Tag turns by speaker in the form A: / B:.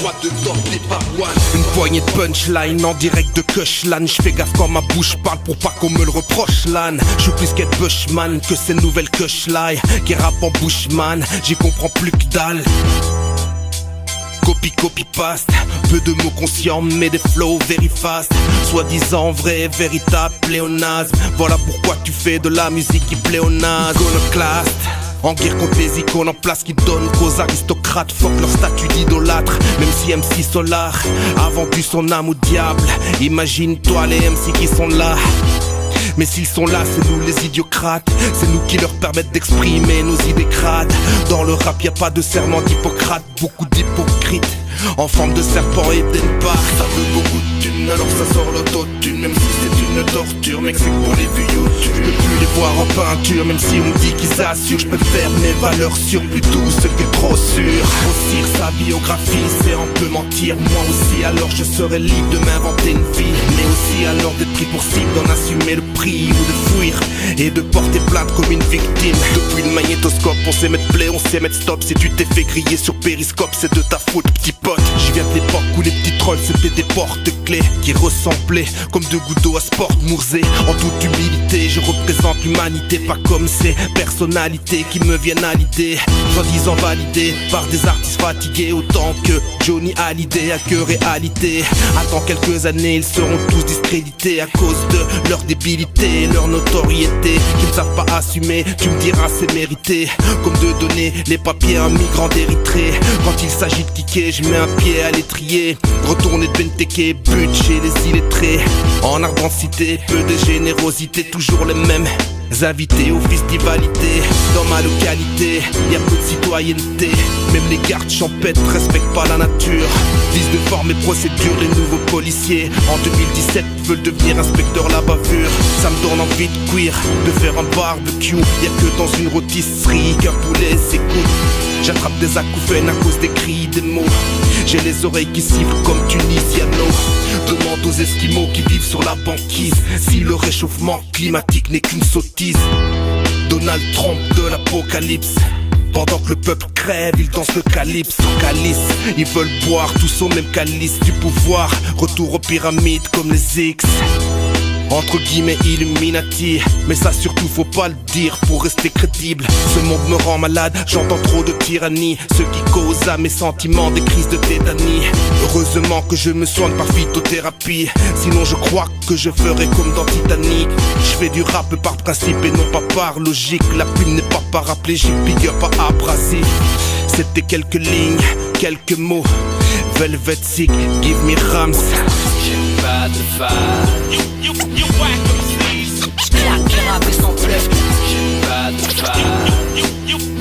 A: droite de top des parois.
B: Une poignée de punchline en direct de Kushlan. J'fais gaffe quand ma bouche parle pour pas qu'on me le reproche lan. J'suis plus qu'être Bushman que ces nouvelles Kushline qui rappe en Bushman, j'y comprends plus que dalle. Copy paste, peu de mots conscients mais des flows very fast. Soi-disant vrai, véritable pléonasme. Voilà pourquoi tu fais de la musique qui plaît aux nazes. Iconoclaste, en guerre contre les icônes en place qui donnent qu'aux aristocrates. Fuck leur statut d'idolâtre. Même si MC Solar a vendu son âme au diable, imagine-toi les MC qui sont là. Mais s'ils sont là, c'est nous les idiocrates. C'est nous qui leur permettent d'exprimer nos idées crades. Dans le rap, y a pas de serment d'Hippocrate. Beaucoup d'hypocrites en forme de serpent et d'Enpar. Ça veut beaucoup de thunes, alors ça sort l'autotune. Même si c'est une torture, mec, c'est pour les vues YouTube. Je peux plus les voir en peinture, même si on dit qu'ils assurent. Je préfère mes valeurs sûres, plutôt ce qui est trop sûr. Grossir sa biographie, c'est un peu mentir. Moi aussi, alors je serais libre de m'inventer une vie. Mais aussi alors d'être pris pour cible, d'en assumer le prix ou de fuir et de porter plainte comme une victime. Depuis le magnétoscope, on sait mettre play, on sait mettre stop. Si tu t'es fait griller sur périscope, c'est de ta faute, petit pote. Je viens de l'époque où les petits trolls c'était des porte-clés qui ressemblaient comme deux gouttes d'eau à Sport Mourzé. En toute humilité, je représente l'humanité, pas comme ces personnalités qui me viennent à l'idée, soi-disant validées par des artistes fatigués autant que Johnny Hallyday. À que réalité, attends quelques années, ils seront tous discrédités à cause de leur débilité, leur notoriété, qui ne savent pas assumer. Tu me diras c'est mérité, comme de donner les papiers à un migrant d'Érythrée. Quand il s'agit de kicker, je mets un pied à l'étrier. Retourner de Benteke, but chez les illettrés. En ardente cité, peu de générosité, toujours les mêmes invités aux festivalités. Dans ma localité, y a peu de citoyenneté. Même les gardes champêtres respectent pas la nature. Vice de forme et procédure, les nouveaux policiers en 2017 veulent devenir inspecteurs la bavure. Ça me donne envie de cuire, de faire un barbecue. Y'a que dans une rôtisserie qu'un poulet s'écoute. J'attrape des acouphènes à cause des cris, des mots. J'ai les oreilles qui sifflent comme Tunisiano. Demande aux Esquimaux qui vivent sur la banquise si le réchauffement climatique n'est qu'une sottise. Donald Trump de l'apocalypse. Pendant que le peuple crève, ils dansent le calypse au calice. Ils veulent boire tous au même calice du pouvoir. Retour aux pyramides comme les X. Entre guillemets Illuminati, mais ça surtout faut pas le dire pour rester crédible. Ce monde me rend malade, j'entends trop de tyrannie, ce qui cause à mes sentiments des crises de tétanie. Heureusement que je me soigne par phytothérapie, sinon je crois que je ferais comme dans Titanic. Je fais du rap par principe et non pas par logique. La plume n'est pas paraplégique, big up à abrasif. C'était quelques lignes, quelques mots. Velvet Sick, give me Rams.
C: J'ai pas de phase. You whack them, please. J'claque les rap et sans bluff. J'ai pas de phase.